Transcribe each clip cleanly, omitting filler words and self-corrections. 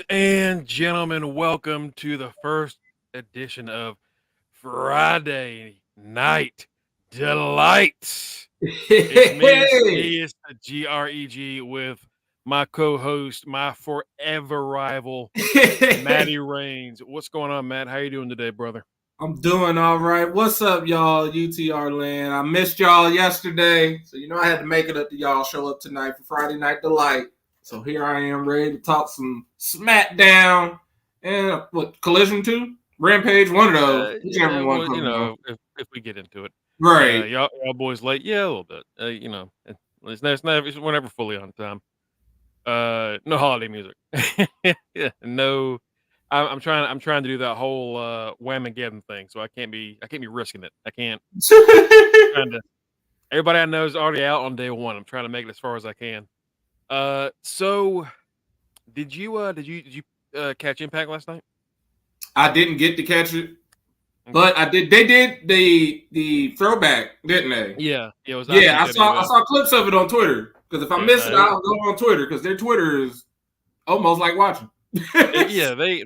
and gentlemen, welcome to the first edition of Friday Night Delights. It's me, it's the GREG with my co-host, my forever rival, Matty Rains. What's going on, Matt? How you doing today, brother? I'm doing all right. What's up, y'all? UTR land. I missed y'all yesterday, so I had to make it up to y'all. Show up tonight for Friday Night Delight. So here I am, ready to talk some SmackDown and what Collision 2, Rampage, one of those. Whichever one comes on. If we get into it, right? Y'all boys late, yeah, a little bit. We're never fully on time. No holiday music. Yeah, no. I'm trying to do that whole Whamageddon thing, so I can't be risking it. I can't. Everybody I know is already out on day one. I'm trying to make it as far as I can. So did you catch Impact last night? I didn't get to catch it, but I did. They did the throwback, didn't they? Yeah, it was. Yeah, I saw clips of it on Twitter. Because if I miss it, I'll go on Twitter because their Twitter is almost like watching. Yeah, they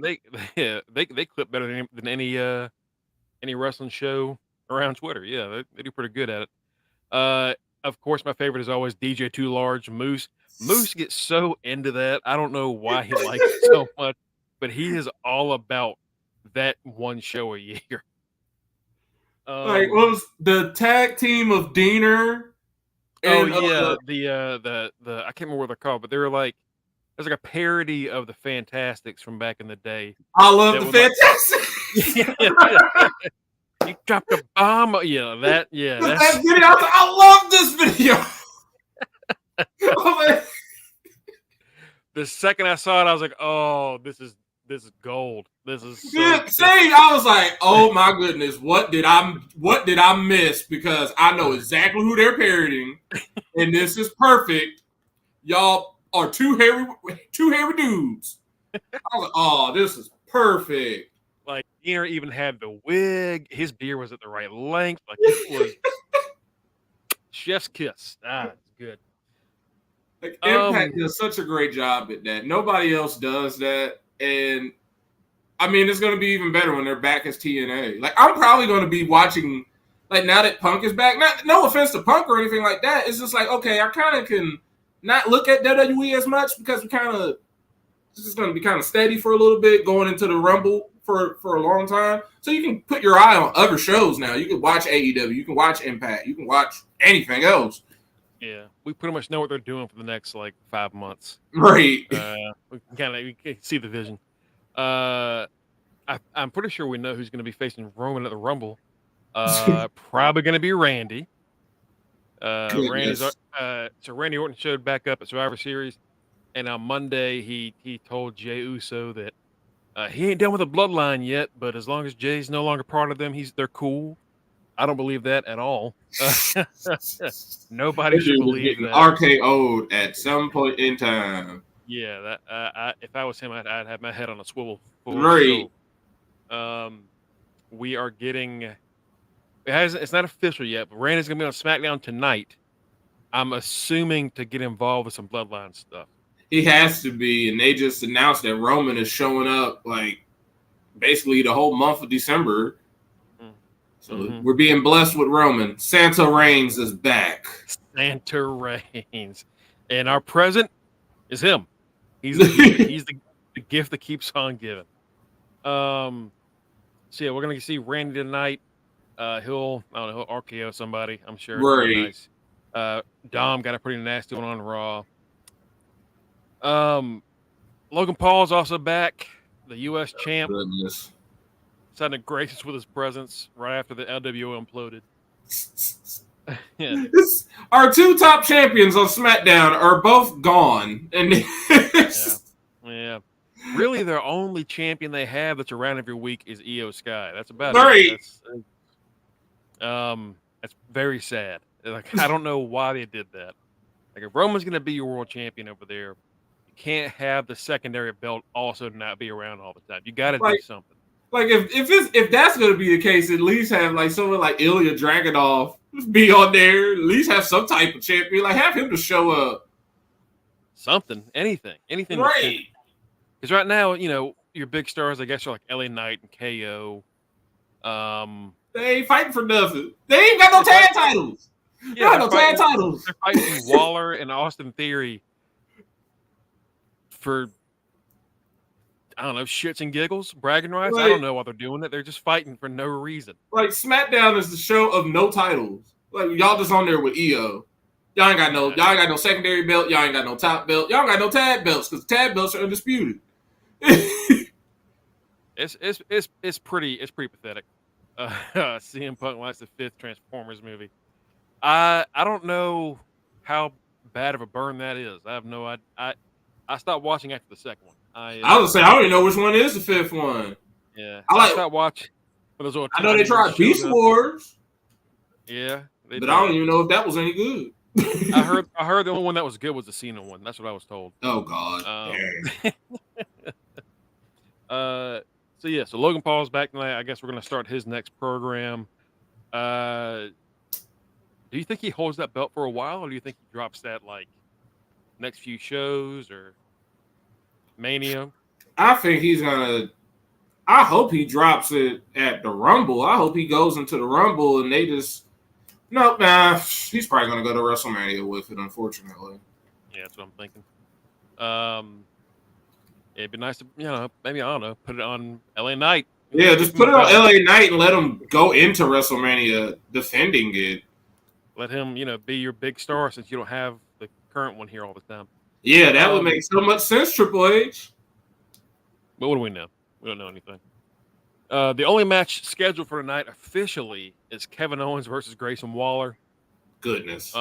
clip better than any wrestling show around Twitter. Yeah, they do pretty good at it. Of course, my favorite is always DJ Too Large Moose. Moose gets so into that. I don't know why he likes it so much, but he is all about that one show a year. What was the tag team of Diener? And, the I can't remember what they're called, but they were like. There's like a parody of the Fantastics from back in the day. I love the Fantastics. You dropped a bomb. Yeah, that video. I love this video. The second I saw it, I was like, "Oh, this is gold. This is so I was like, "Oh my goodness, what did I miss?" Because I know exactly who they're parodying, and this is perfect. Y'all are two hairy dudes. I was like, "Oh, this is perfect." Like Diener even had the wig. His beard was at the right length. Like it was chef's kiss. It's good. Like Impact does such a great job at that. Nobody else does that, and I mean, it's going to be even better when they're back as TNA. Like I'm probably going to be watching. Like now that Punk is back. No offense to Punk or anything like that. It's just like okay, I kind of can. Not look at WWE as much because this is going to be kind of steady for a little bit going into the Rumble for a long time. So you can put your eye on other shows now. You can watch AEW, you can watch Impact, you can watch anything else. Yeah, we pretty much know what they're doing for the next 5 months. Right. We can see the vision. I'm pretty sure we know who's going to be facing Roman at the Rumble. Probably going to be Randy. Randy Orton showed back up at Survivor Series, and on Monday he told Jey Uso that he ain't done with the bloodline yet, but as long as Jay's no longer part of them, they're cool. I don't believe that at all. Nobody should believe that. RKO'd at some point in time. Yeah, that if I was him, I'd have my head on a swivel. Right. We are getting. It's not official yet, but Randy's going to be on SmackDown tonight. I'm assuming to get involved with some bloodline stuff. He has to be, and they just announced that Roman is showing up basically the whole month of December. So we're being blessed with Roman. Santa Reigns is back. Santa Reigns. And our present is him. He's the gift that keeps on giving. So yeah, we're going to see Randy tonight. He'll RKO somebody, I'm sure. Right. Nice. Dom got a pretty nasty one on Raw. Logan Paul is also back, the U.S. champ. Goodness. Decided to grace us with his presence right after the LWO imploded. Yeah. Our two top champions on SmackDown are both gone. And yeah. Really, their only champion they have that's around every week is Io Sky. That's about it. That's very sad. I don't know why they did that. If Roman's going to be your world champion over there, you can't have the secondary belt also not be around all the time. You got to do something. If that's going to be the case, at least have someone like Ilya Dragunov be on there. At least have some type of champion. Have him to show up. Something, anything. Right. Because right now, your big stars, I guess, are like LA Knight and KO. They ain't fighting for nothing. They ain't got no tag titles. Yeah, They got no tag titles. They're fighting Waller and Austin Theory for, I don't know, shits and giggles, bragging rights. I don't know why they're doing it. They're just fighting for no reason. Like, SmackDown is the show of no titles. Like, y'all just on there with EO. Y'all ain't got no secondary belt. Y'all ain't got no top belt. Y'all ain't got no tag belts because tag belts are undisputed. It's pretty pathetic. CM Punk likes the 5th Transformers movie. I don't know how bad of a burn that is. I have no idea. I stopped watching after the second one. I was gonna say I don't even know which one is the 5th one. Yeah, I stopped watching. I know they tried Beast Wars. Yeah, but I don't even know if that was any good. I heard the only one that was good was the Cena one. That's what I was told. Oh God. So Logan Paul's back tonight. I guess we're gonna start his next program. Do you think he holds that belt for a while, or do you think he drops that like next few shows or Mania? I think he's gonna. I hope he drops it at the Rumble. I hope he goes into the Rumble and they just. No, nah. He's probably gonna go to WrestleMania with it. Unfortunately. Yeah, that's what I'm thinking. It'd be nice to, maybe, I don't know, put it on LA Knight. Yeah, just put it on LA Knight and let him go into WrestleMania defending it. Let him, be your big star since you don't have the current one here all the time. Yeah, that would make so much sense, Triple H. But what do we know? We don't know anything. The only match scheduled for tonight officially is Kevin Owens versus Grayson Waller. Goodness.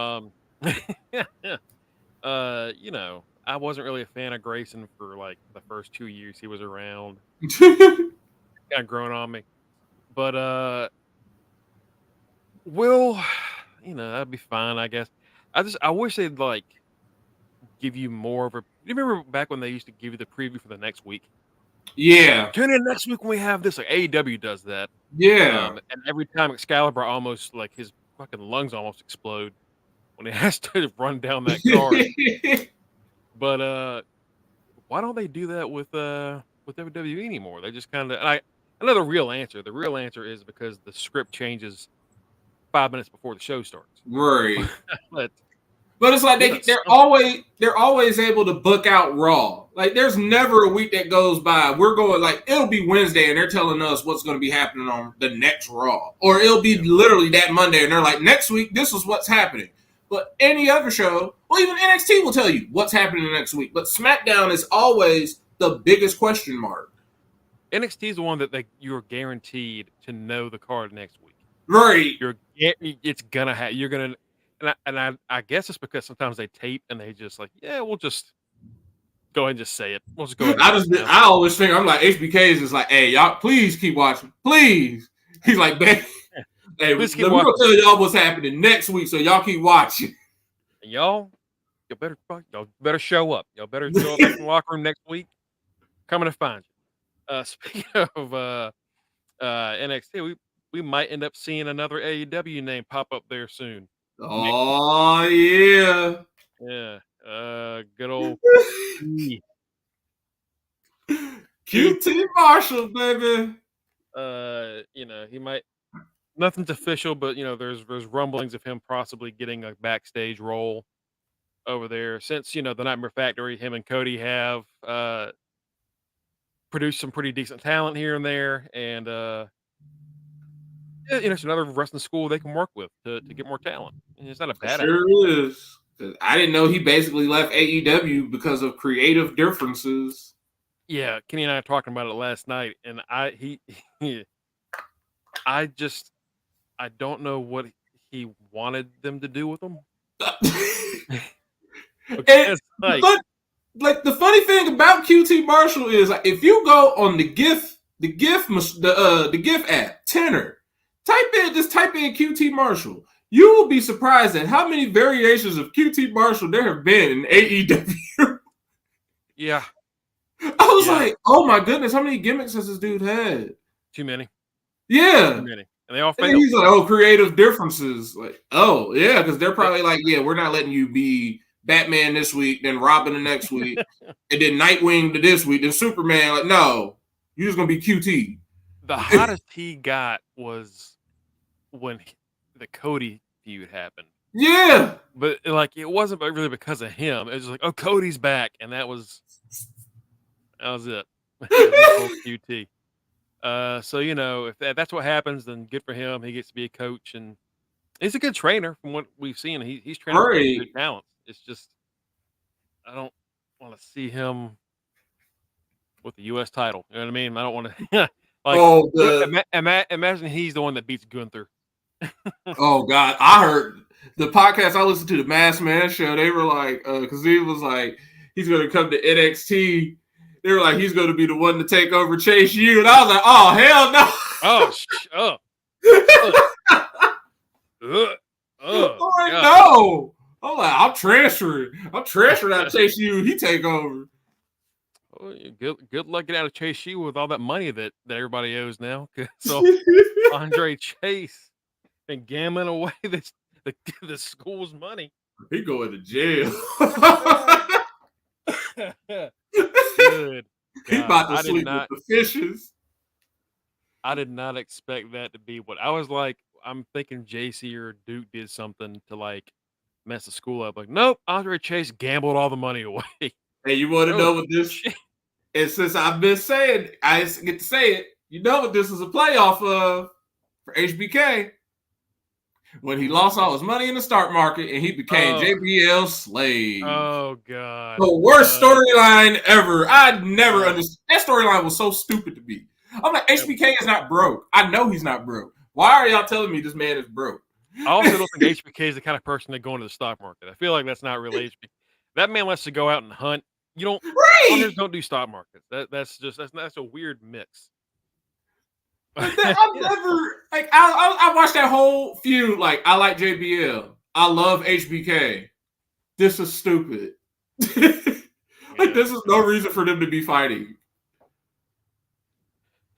I wasn't really a fan of Grayson for like the first 2 years he was around. Kind of grown on me. But that'd be fine, I guess. I wish they'd like give you more of a. You remember back when they used to give you the preview for the next week? Yeah. Tune in next week when we have this. Like AEW does that. Yeah. And every time Excalibur almost like his fucking lungs almost explode when he has to run down that card. But why don't they do that with WWE anymore? They just kind of. I know the real answer. The real answer is because the script changes 5 minutes before the show starts. Right. But it's like they're always able to book out Raw. Like there's never a week that goes by. We're going like it'll be Wednesday and they're telling us what's going to be happening on the next Raw, or it'll be literally that Monday and they're like next week this is what's happening. But any other show, well, even NXT will tell you what's happening next week. But SmackDown is always the biggest question mark. NXT is the one that you're guaranteed to know the card next week. Right. It's gonna have. You're gonna. And I guess it's because sometimes they tape and they just like, yeah, we'll just go ahead and just say it. We'll just go ahead. I always think I'm like HBK is just like, hey, y'all, please keep watching, please. He's like, hey, we're gonna tell y'all what's happening next week, so y'all keep watching. And y'all better show up. Y'all better show up in the locker room next week. Coming to find you. Speaking of NXT, we might end up seeing another AEW name pop up there soon. Oh yeah. Yeah. Good old QT Marshall, baby. He might. Nothing's official, but there's rumblings of him possibly getting a backstage role over there. Since the Nightmare Factory, him and Cody have produced some pretty decent talent here and there, and it's another wrestling school they can work with to get more talent. And it's not a bad idea. Sure is. I didn't know he basically left AEW because of creative differences. Yeah, Kenny and I were talking about it last night, and I don't know what he wanted them to do with him. Like the funny thing about QT Marshall is like if you go on the GIF app, Tenor, type in QT Marshall. You will be surprised at how many variations of QT Marshall there have been in AEW. Yeah. I was like, oh my goodness, how many gimmicks has this dude had? Too many. Yeah. Too many. And they all failed. He's like, creative differences. Like, oh, yeah, because they're probably like, yeah, we're not letting you be Batman this week, then Robin the next week, and then Nightwing this week, then Superman. Like, no, you're just gonna be QT. The hottest he got was when the Cody feud happened. Yeah, but like it wasn't really because of him. It was just like, oh, Cody's back, and that was it. QT. So if that's what happens, then good for him. He gets to be a coach, and he's a good trainer from what we've seen. He's training good talents. It's just I don't want to see him with the U.S. title. You know what I mean? I don't want to imagine he's the one that beats Gunther. Oh God, I heard the podcast I listened to, the Masked Man show. They were like, because he was like, he's going to come to NXT. They were like, he's going to be the one to take over Chase U, and I was like, oh hell no! No! I'm like, I'm transferring out of Chase U. He take over. Oh, good luck getting out of Chase U with all that money that everybody owes now. So Andre Chase and gambling away the school's money. He going to jail. Good. He about to sleep with the fishes. I did not expect that to be what I was like. I'm thinking JC or Duke did something to like mess the school up. Like, nope, Andre Chase gambled all the money away. Hey, you want to know what this? And since I've been saying, I get to say it. You know what this is a playoff of for HBK? When he lost all his money in the stock market and he became JBL's slave. Oh God! The worst storyline ever. I never understood. That storyline was so stupid to me. I'm like, HBK is not broke. I know he's not broke. Why are y'all telling me this man is broke? I also don't think HBK is the kind of person that go into the stock market. I feel like that's not really HBK. That man wants to go out and hunt. You don't. Hunters don't do stock markets. That's a weird mix. I've never like I watched that whole feud. Like, I like JBL. I love HBK. This is stupid. Like, this is no reason for them to be fighting.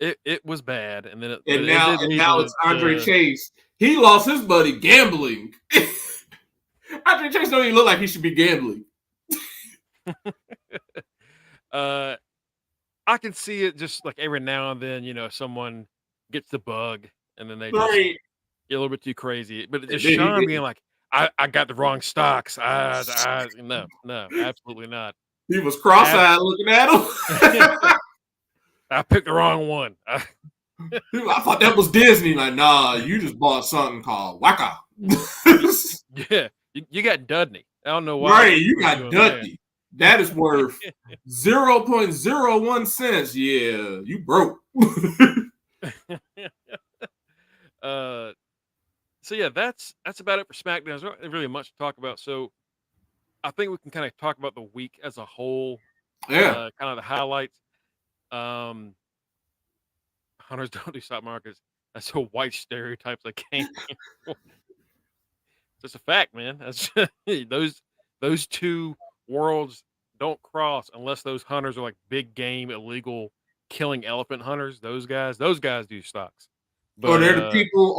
It was bad, and then now it's Andre Chase. He lost his money gambling. Andre Chase don't even look like he should be gambling. I can see it just like every now and then, someone gets the bug and then they just get a little bit too crazy. But just Sean being like, I got the wrong stocks. No, absolutely not. He was cross-eyed looking at him. I picked the wrong one. I thought that was Disney. Like, nah, you just bought something called Waka. Yeah, you got Dudney. I don't know why. Right, you got Dudney. That is worth 0.01 cents. Yeah, you broke. So yeah, that's about it for SmackDown. There's not really much to talk about. So I think we can kind of talk about the week as a whole. Yeah. Kind of the highlights. Hunters don't do stock markets. That's so white stereotypes I can't. It's just a fact, man. That's those two worlds don't cross unless those hunters are like big game, illegal, killing elephant hunters. Those guys do stocks. But they're the people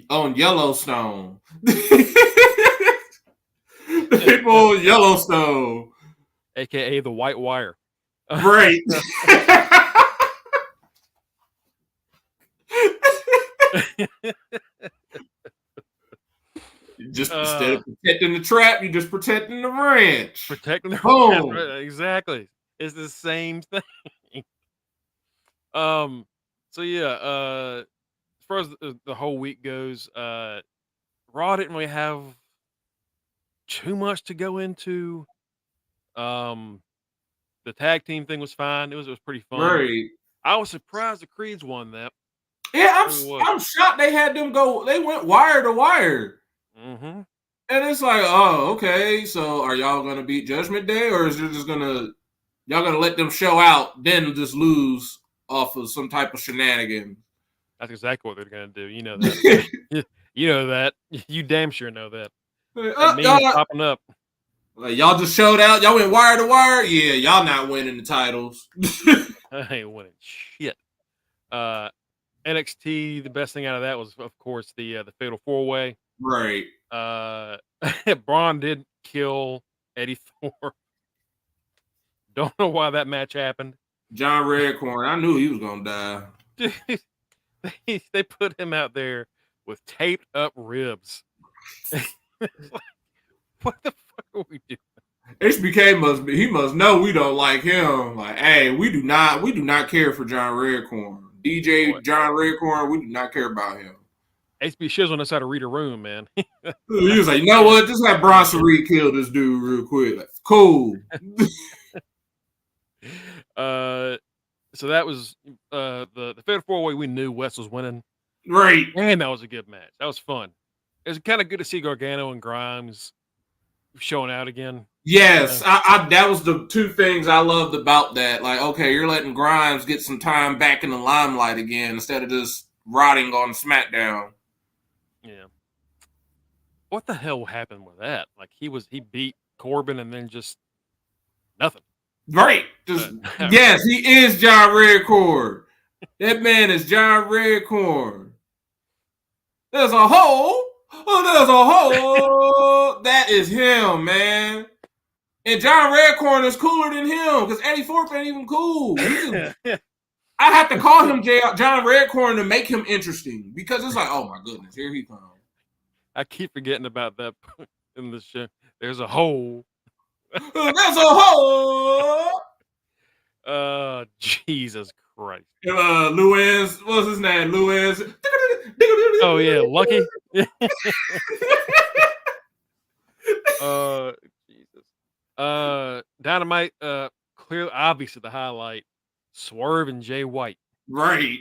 on Yellowstone. The people on Yellowstone, aka the White Wire. Right. Just instead of protecting the trap, you're just protecting the ranch. Protecting the ranch. Right, exactly. It's the same thing. So yeah, as far as the whole week goes, Raw didn't really have too much to go into. The tag team thing was fine. It was pretty fun. Right. I was surprised the Creeds won that. Yeah, I'm shocked they had them go. They went wire to wire. Mm-hmm. And it's like, oh, okay. So are y'all gonna beat Judgment Day, or is y'all gonna let them show out, then just lose off of some type of shenanigans? That's exactly what they're gonna do. You know that. You know that. You damn sure know that. Memes popping up. Like, y'all just showed out. Y'all went wire to wire. Yeah, y'all not winning the titles. I ain't winning shit. NXT, the best thing out of that was, of course, the Fatal 4-Way. Right. Braun did kill Eddie Thorpe. Don't know why that match happened. John Redcorn, I knew he was gonna die. Dude, they put him out there with taped up ribs. What the fuck are we doing? HBK he must know we don't like him. Like, hey, we do not care for John Redcorn. DJ John Redcorn, we do not care about him. HB Shizzle knows how to read a room, man. He was like, you know what? Just have Bronson Reed kill this dude real quick. Like, cool. So that was the Fatal 4-Way. We knew West was winning. Right. And that was a good match. That was fun. It was kind of good to see Gargano and Grimes showing out again. Yes, that was the two things I loved about that. Like, okay, you're letting Grimes get some time back in the limelight again instead of just rotting on SmackDown. Yeah. What the hell happened with that? Like he beat Corbin and then just nothing. Right. Yes, he is John Redcorn. That man is John Redcorn. There's a hole. Oh, there's a hole. That is him, man. And John Redcorn is cooler than him because Eddie Thorpe ain't even cool. I have to call him John Redcorn to make him interesting because it's like, oh my goodness, here he comes. I keep forgetting about that in the show. There's a hole. There's a hole. Jesus Christ. Luis, what's his name? Luis. Oh yeah, Lucky. Jesus. Dynamite. Clearly, obviously, the highlight. Swerve and Jay White. Right.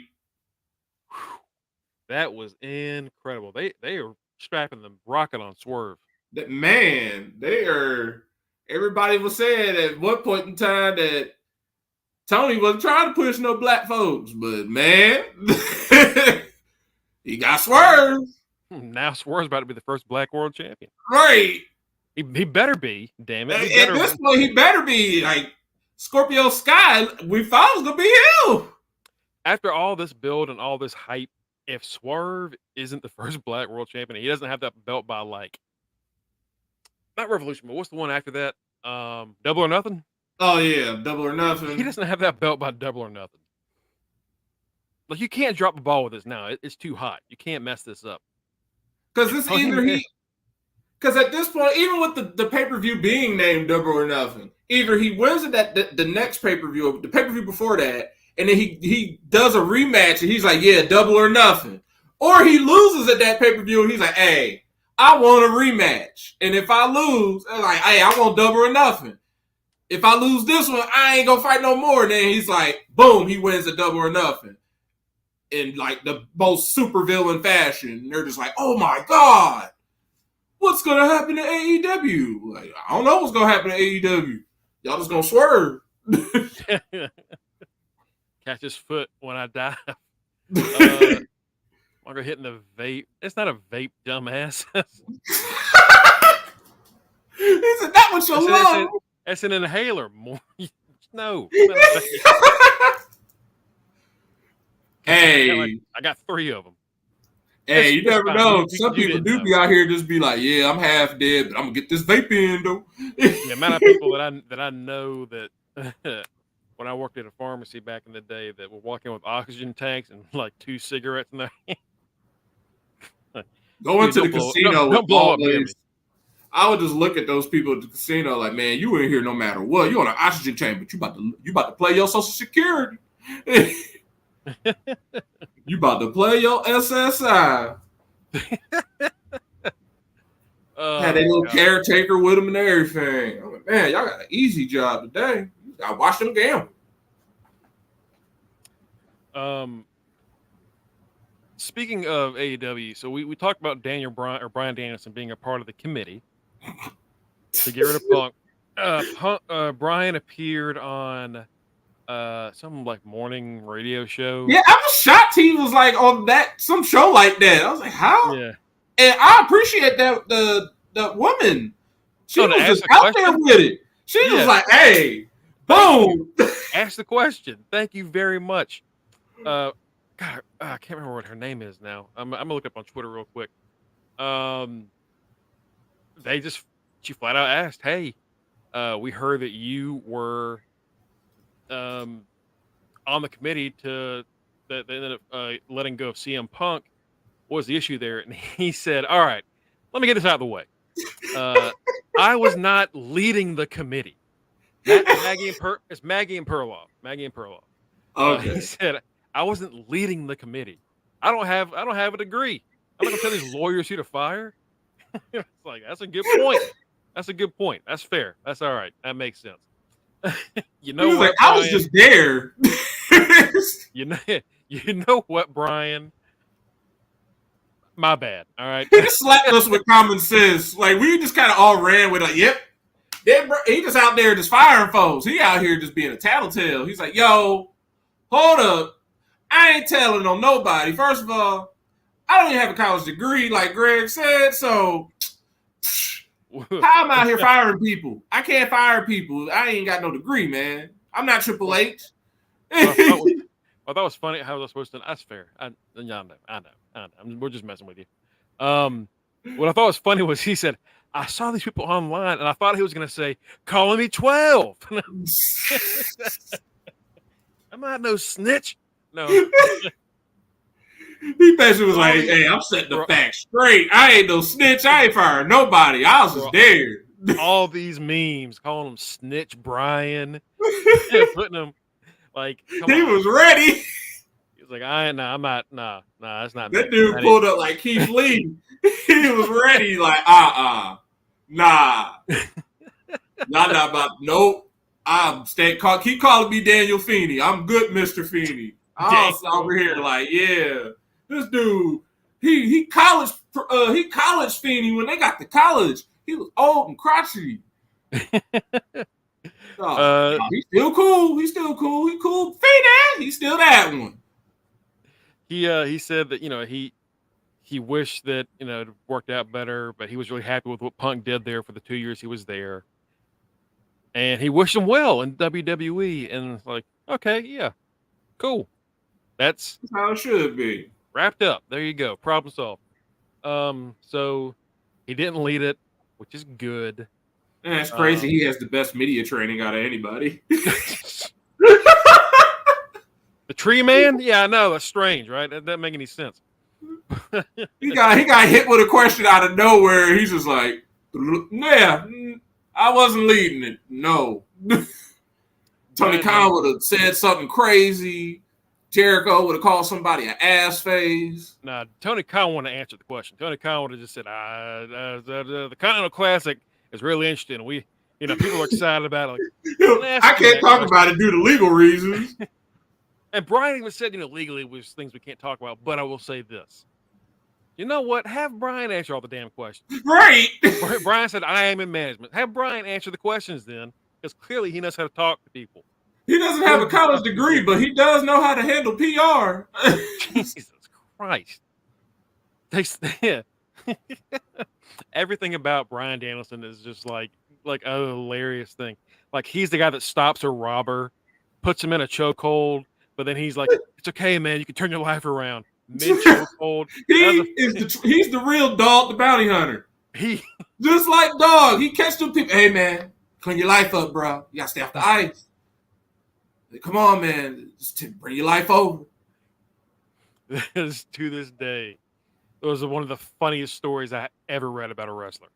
Whew. That was incredible. They are strapping the rocket on Swerve. Man, they are. Everybody was saying at one point in time that Tony wasn't trying to push no black folks, but man, he got Swerve. Now Swerve's about to be the first black world champion. Right. He better be. Damn it. At this point, he better be. Like Scorpio Sky, we thought it was gonna be him. After all this build and all this hype, if Swerve isn't the first black world champion, he doesn't have that belt by like not Revolution, but what's the one after that? Double or Nothing? Oh yeah, Double or Nothing. He doesn't have that belt by Double or Nothing. Like you can't drop the ball with this now. It's too hot. You can't mess this up. Because it's either he. Because at this point, even with the pay-per-view being named Double or Nothing, either he wins it at the next pay-per-view, the pay-per-view before that, and then he does a rematch and he's like, yeah, Double or Nothing. Or he loses at that pay-per-view and he's like, hey, I want a rematch. And if I lose, I'm like, hey, I want Double or Nothing. If I lose this one, I ain't gonna fight no more. And then he's like, boom, he wins a Double or Nothing. In like the most super villain fashion. And they're just like, oh my God, what's gonna happen to AEW? Like, I don't know what's gonna happen to AEW. Y'all just gonna swerve. Catch his foot when I die. Mongo hitting the vape. It's not a vape, dumbass. He said that was so low. That's an inhaler. No. Hey, I got 3 of them. Hey, you never know. Some people do be out here just be like, yeah, I'm half dead, but I'm gonna get this vape in though. The amount of people that I know that when I worked at a pharmacy back in the day that would walk in with oxygen tanks and like 2 cigarettes in their hand. Going to the casino with all these. I would just look at those people at the casino like, man, you in here no matter what. You on an oxygen tank, but you about to play your Social Security. You about to play your SSI. Had a little caretaker with him and everything. I'm like, man, y'all got an easy job today. I watched them gamble. Speaking of AEW, so we talked about Bryan Danielson being a part of the committee to get rid of Punk. Bryan appeared on some like morning radio show. Yeah, I was shocked he was like on some show like that. I was like, how? Yeah. And I appreciate that the woman. She was just out there with it. She was like, hey, boom. Ask the question. Thank you very much. God, I can't remember what her name is now. I'm gonna look up on Twitter real quick. She flat out asked, hey, do you want to we heard that you were on the committee to that they ended up letting go of CM Punk. What was the issue there?" And he said, "All right, let me get this out of the way. I was not leading the committee. It's Maggie and Perloff. Maggie and Perloff. He Okay. said I wasn't leading the committee. I don't have a degree. I'm not gonna tell these lawyers who to fire." It's like, that's a good point. That's a good point. That's fair. That's all right. That makes sense. You He know was like, what, I was Brian? just there. You know, you know what, Brian? My bad. All right. He just slapped us with common sense. Like, we just kind of all ran with like, yep. He just out there just firing folks. He out here just being a tattletale. He's like, yo, hold up. I ain't telling on nobody. First of all, I don't even have a college degree, like Greg said. So how am I out here firing people? I can't fire people. I ain't got no degree, man. I'm not Triple H. I thought it was funny. How was I supposed to? That's fair. I know. We're just messing with you. What I thought was funny was he said, "I saw these people online, and I thought he was going to say, calling me 12. I'm not no snitch." No. He basically was like, "Hey, I'm setting the facts straight. I ain't no snitch. I ain't firing nobody. I was just there." All these memes calling him Snitch Brian, putting him like, he was ready. He was like, I'm not. Nah, that's not. That dude pulled up like Keith Lee. He was ready, like, nah, not about. Nope. Keep calling me Daniel Feeney. I'm good, Mr. Feeney. I was over here like, yeah, this dude, he college Feeney when they got to college. He was old and crotchety. He's still cool. He cool. Feeney, he's still that one. He said that he wished that it worked out better, but he was really happy with what Punk did there for the 2 years he was there, and he wished him well in WWE. And it's like, okay, yeah, cool. That's how it should be. Wrapped up. There you go. Problem solved. So he didn't lead it, which is good. And that's crazy. He has the best media training out of anybody. The Tree Man? Yeah, I know. That's strange, right? That doesn't make any sense. he got hit with a question out of nowhere. He's just like, yeah, I wasn't leading it. No. Tony Khan would have said something crazy. Jericho would have called somebody an ass face. Nah, Tony Khan wouldn't have answered the question. Tony Khan would have just said, the Continental Classic is really interesting. We, people are excited about it. Like, I can't talk about it due to legal reasons. And Brian even said, legally there's things we can't talk about, but I will say this. You know what? Have Brian answer all the damn questions. Right. Brian said, I am in management. Have Brian answer the questions then, because clearly he knows how to talk to people. He doesn't have a college degree, but he does know how to handle PR. Jesus Christ. Everything about Bryan Danielson is just like a hilarious thing. Like, he's the guy that stops a robber, puts him in a chokehold, but then he's like, it's okay, man, you can turn your life around. Mid-chokehold. He's the real Dog the Bounty Hunter. Just like Dog. He catch them people. Hey, man, clean your life up, bro. You got to stay off the ice. Come on, man. Just bring your life over. To this day, it was one of the funniest stories I ever read about a wrestler.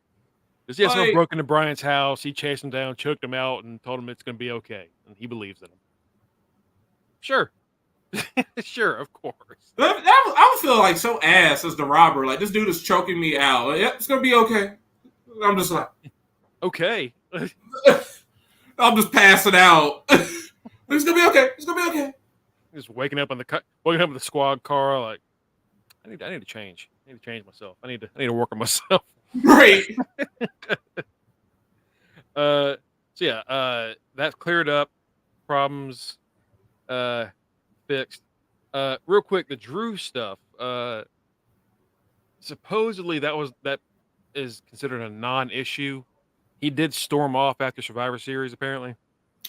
Because someone broke into Brian's house, he chased him down, choked him out, and told him it's going to be okay. And he believes in him. Sure. Sure, of course. I would feel like so ass as the robber. Like, this dude is choking me out. Like, yep, it's going to be okay. I'm just like, okay. I'm just passing out. It's gonna be okay. It's gonna be okay. Just waking up in the squad car, like, I need to change. I need to change myself. I need to work on myself. Right. So yeah, that's cleared up. Problems fixed. Real quick, the Drew stuff. Supposedly that is considered a non-issue. He did storm off after Survivor Series, apparently.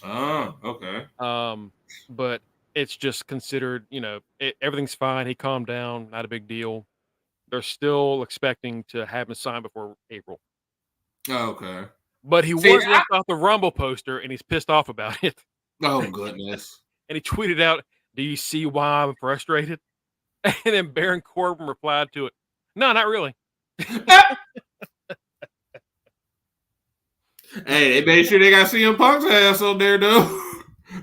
Oh, okay. But it's just considered, everything's fine. He calmed down, not a big deal. They're still expecting to have him sign before April. Oh, okay. But he was left off the Rumble poster, and he's pissed off about it. Oh, goodness. And he tweeted out, "Do you see why I'm frustrated?" And then Baron Corbin replied to it, "No, not really." Hey, they made sure they got CM Punk's ass on there, though.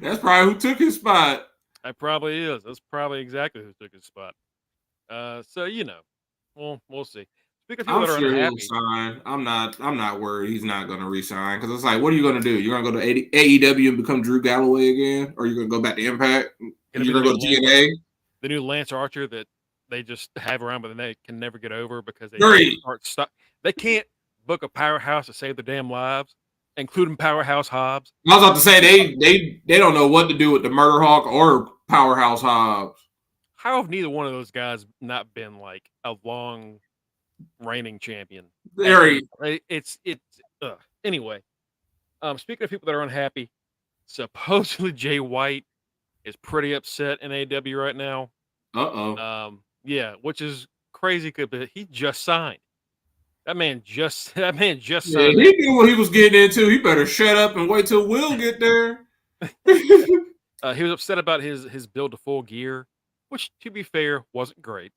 That's probably who took his spot. That probably is. That's probably exactly who took his spot. So we'll see. Speaking of people I'm that are sure unhappy, he'll sign. I'm not worried he's not going to resign because it's like, what are you going to do? You're going to go to AEW and become Drew Galloway again, or you're going to go back to Impact? You're going to go to TNA? The new Lance Archer that they just have around, but they can never get over because they can't book a powerhouse to save their damn lives, including Powerhouse Hobbs. I was about to say they don't know what to do with the Murder Hawk or Powerhouse Hobbs. How have neither one of those guys not been like a long reigning champion? Anyway. Speaking of people that are unhappy, supposedly Jay White is pretty upset in AEW right now. Yeah, which is crazy because he just signed. That man just signed. Yeah, he knew what he was getting into. He better shut up and wait till Will get there. He was upset about his build to full gear, which, to be fair, wasn't great.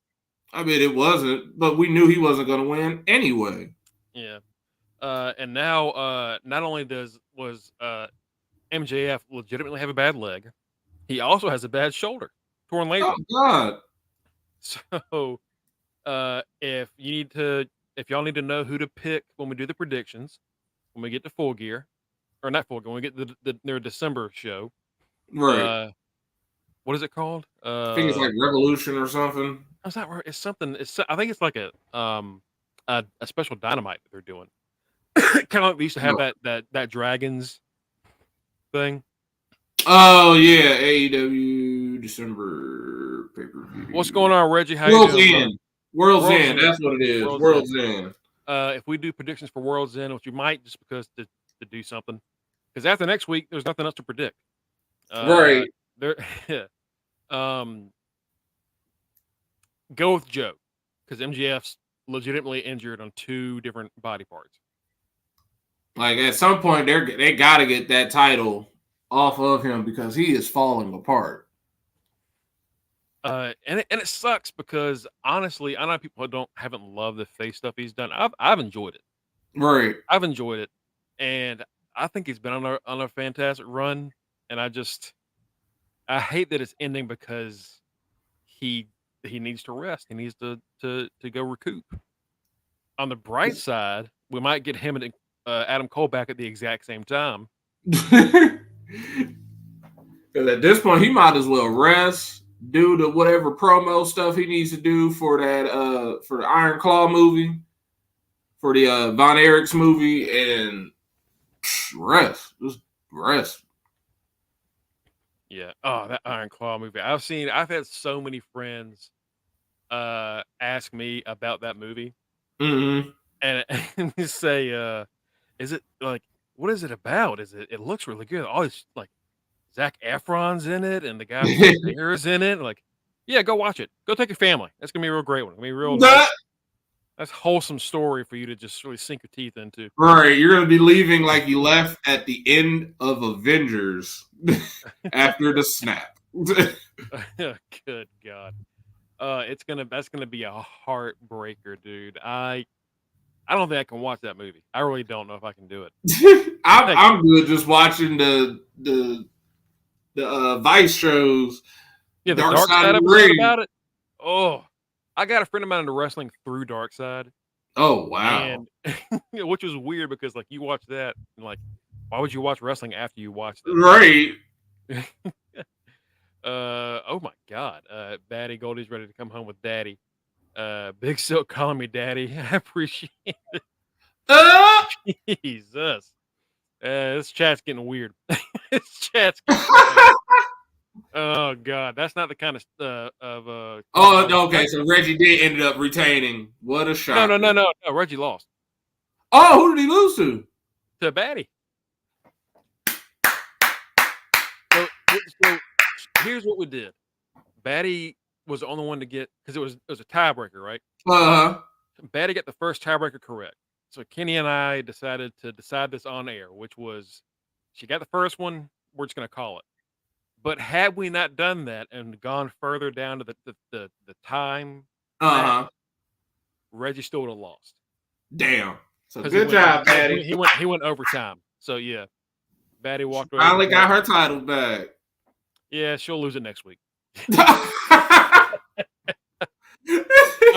I mean, it wasn't, but we knew he wasn't going to win anyway. Yeah. And now, not only was MJF legitimately have a bad leg, he also has a bad shoulder, torn labrum. Oh God! So, if y'all need to know who to pick when we do the predictions, when we get to Full Gear, or not Full Gear, when we get their December show, right? What is it called? I think it's like Revolution or something. It's not. It's something. I think it's like a special Dynamite that they're doing. Kind of like we used to have that Dragons thing. Oh yeah, AEW December pay-per-view. What's going on, Reggie? How World's you doing? End. World's End. That's what it is. World's End. If we do predictions for World's End, which we might just because to do something, because after next week there's nothing else to predict. Right. Go with Joe because MJF's legitimately injured on 2 different body parts. Like at some point, they got to get that title off of him because he is falling apart. And it sucks because honestly, I know people haven't loved the face stuff he's done. I've enjoyed it. Right. I've enjoyed it, and I think he's been on a fantastic run. And I hate that it's ending because he needs to rest. He needs to go recoup. On the bright side, we might get him and Adam Cole back at the exact same time. Because at this point, he might as well rest, do the whatever promo stuff he needs to do for that for the Iron Claw movie, for the Von Erichs movie, and rest. Just rest. Yeah. Oh, that Iron Claw movie. I've had so many friends ask me about that movie. Mm-hmm. And they say, is it like, what is it about? It looks really good. Oh, it's like Zac Efron's in it and the guy from Bear's in it. Like, yeah, go watch it. Go take your family. That's gonna be a real great one. It's gonna be real nice. That's wholesome story for you to just really sink your teeth into. Right. You're gonna be leaving like you left at the end of Avengers after the snap. Good God. That's gonna be a heartbreaker, dude. I don't think I can watch that movie. I really don't know if I can do it. I'm good just watching the Vice shows. Yeah, the Dark Side episode about it. Oh, I got a friend of mine into wrestling through Dark Side. Oh wow! And which was weird because like you watch that and like, why would you watch wrestling after you watch that? Right. Oh my God. Daddy Goldie's ready to come home with Daddy. Big Silk calling me Daddy. I appreciate it. Jesus. This chat's getting weird. This chat's getting weird. Oh God, that's not the kind of okay. So Reggie did end up retaining. What a shock! No. Reggie lost. Oh, who did he lose to? To Batty. So here's what we did. Batty was the only one to get because it was a tiebreaker, right? Uh-huh. Batty got the first tiebreaker correct. So Kenny and I decided to decide this on air, which was she got the first one. We're just going to call it. But had we not done that and gone further down to the time, Reggie still would have lost. Damn. So good job, Batty. He went overtime. So yeah, Batty walked away. Finally got her title back. Yeah, she'll lose it next week. By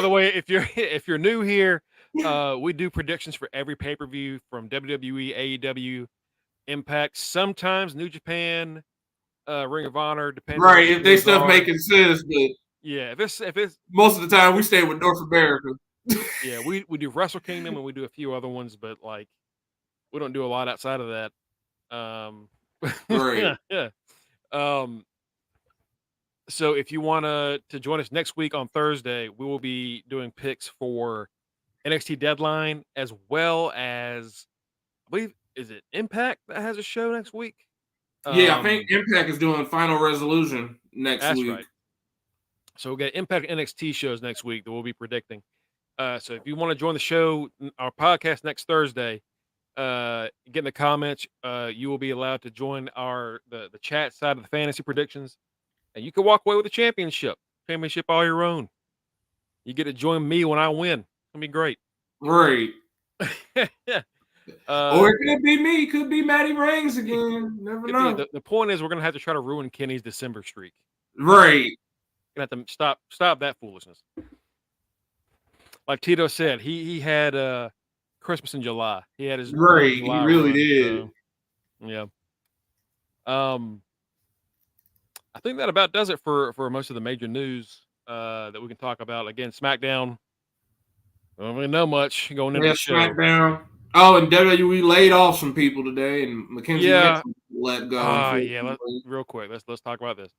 the way, if you're new here, we do predictions for every pay-per-view from WWE, AEW, Impact, sometimes New Japan, Ring of Honor, depending. Right, if they stuff making sense, but yeah, if it's most of the time we stay with North America. Yeah, we do Wrestle Kingdom and we do a few other ones, but like we don't do a lot outside of that. Right. Yeah. So if you want to join us next week on Thursday, we will be doing picks for NXT Deadline as well as I believe is it Impact that has a show next week? Yeah, I think Impact is doing Final Resolution next week. That's right. So we'll get Impact NXT shows next week that we'll be predicting. So if you want to join the show, our podcast next Thursday, get in the comments. You will be allowed to join the chat side of the fantasy predictions, and you can walk away with a championship all your own. You get to join me when I win. It's gonna be great. Right. Yeah. Or it could be me. Could be Matty Reigns again. Never know. The point is, we're gonna have to try to ruin Kenny's December streak. Right. Gonna have to stop that foolishness. Like Tito said, he had Christmas in July. He had his right. He really did. So, yeah. I think that about does it for most of the major news that we can talk about. Again, SmackDown. I don't really know much going into the show. SmackDown. Oh, and WWE laid off some people today, and Mackenzie let go. Yeah. Real quick, let's talk about this.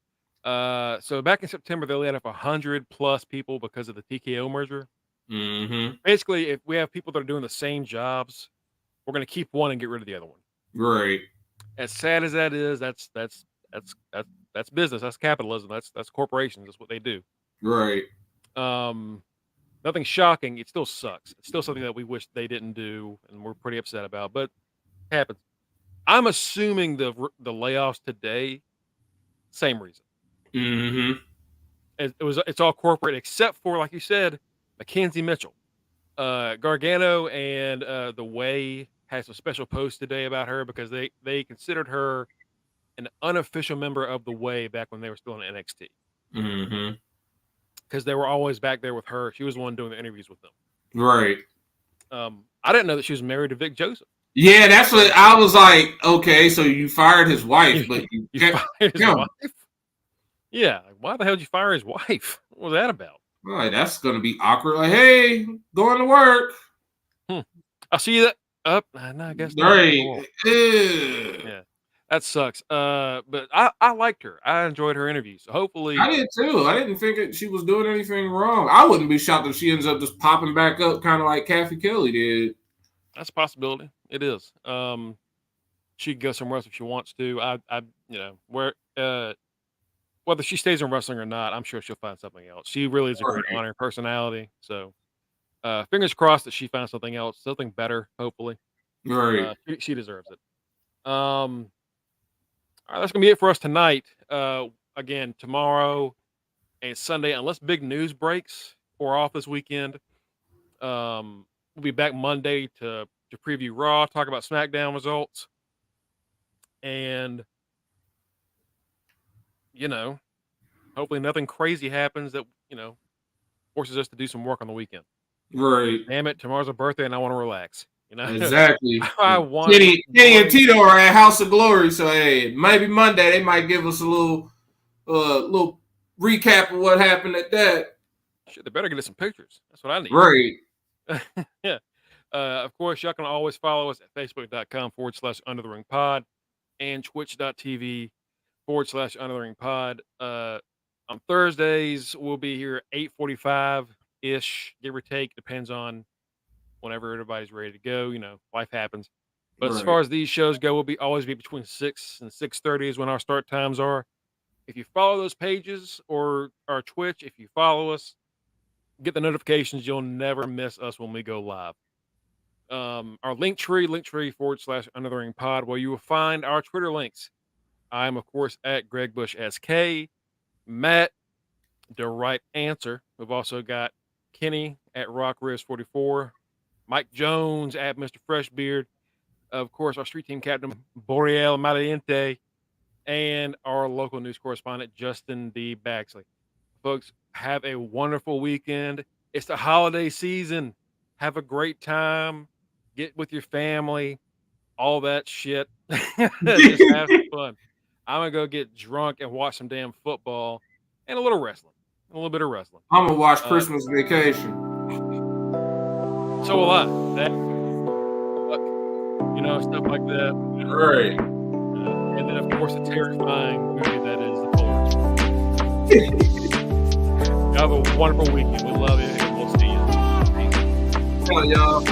So back in September, they laid off 100+ people because of the TKO merger. Mm-hmm. Basically, if we have people that are doing the same jobs, we're going to keep one and get rid of the other one. Right. As sad as that is, that's business. That's capitalism. That's corporations. That's what they do. Right. Nothing shocking. It still sucks. It's still something that we wish they didn't do, and we're pretty upset about. But it happens. I'm assuming the layoffs today, same reason. Mm-hmm. It's all corporate, except for, like you said, Mackenzie Mitchell. Gargano and The Way has a special post today about her because they considered her an unofficial member of The Way back when they were still in NXT. Mm-hmm. Because they were always back there with her. She was the one doing the interviews with them. Right. I didn't know that she was married to Vic Joseph. Yeah, that's what I was like. Okay, so you fired his wife, but you fired his wife? Yeah, why the hell did you fire his wife? What was that about? All right, that's going to be awkward. Like, hey, going to work. I'll see you up. No, I guess not. Right. Yeah, that sucks. But I liked her. I enjoyed her interview. So hopefully, I did too. I didn't think she was doing anything wrong. I wouldn't be shocked if she ends up just popping back up, kind of like Kathy Kelly did. That's a possibility. It is. She can go somewhere else if she wants to. Whether she stays in wrestling or not, I'm sure she'll find something else. She really is a great on-air personality. So, fingers crossed that she finds something else, something better, hopefully. Right. She deserves it. All right, that's going to be it for us tonight. Again, tomorrow and Sunday, unless big news breaks, we're off this weekend. We'll be back Monday to preview Raw, talk about SmackDown results. And hopefully nothing crazy happens that, forces us to do some work on the weekend. Right. Damn it, tomorrow's a birthday and I want to relax. Exactly. Kenny and Tito are at House of Glory, so hey, maybe Monday they might give us a little recap of what happened at that. Shit, they better get us some pictures. That's what I need. Right. Yeah. Of course, y'all can always follow us at facebook.com/Under the Ring Pod and twitch.tv/Under the Ring Pod. On Thursdays, we'll be here 8:45-ish, give or take. Depends on whenever everybody's ready to go. Life happens. But as far as these shows go, we'll always be between 6 and 6:30 is when our start times are. If you follow those pages or our Twitch, if you follow us, get the notifications. You'll never miss us when we go live. our linktree/anotherringpod, where you will find our Twitter links. I'm, of course, at Greg Bush SK, Matt, the right answer. We've also got Kenny at RockRiz44, Mike Jones at Mr. Freshbeard, of course, our street team captain, Boreal Maliente, and our local news correspondent, Justin D. Baxley. Folks, have a wonderful weekend. It's the holiday season. Have a great time. Get with your family, all that shit. Just have some fun. I'm going to go get drunk and watch some damn football and a little wrestling. A little bit of wrestling. I'm going to watch Christmas Vacation. So will I. Stuff like that. Right. And then, of course, the terrifying movie that is The Polar. Have a wonderful weekend. We love you, and we'll see you. Peace. Bye, y'all.